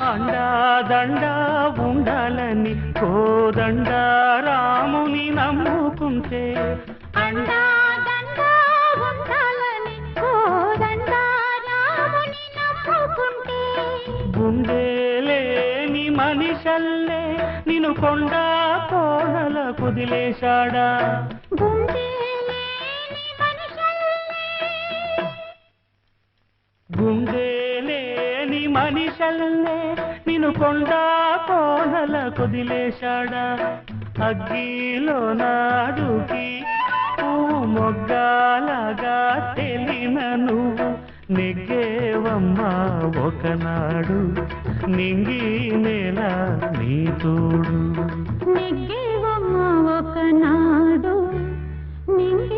అండాదండా ఉండాలని కోదండ రాముని నమ్ముకుంటే అండాదండా ఉండాలని కోదండ రాముని నమ్ముకుంటే గుండెలేని మనిషల్లే నిన్ను కొండ కోనల కుదిలేశాడా గుండెలేని మనిషల్లే నిన్ను కొండ కోనల కుదిలేశాడా అగ్గిలో నాడుకి పువ్వు మొగ్గాలగా తెలిన నువ్వు నెగ్గేవమ్మా ఒకనాడు నింగి నేల నీ తోడు నెగ్గేవమ్మా ఒకనాడు నింగి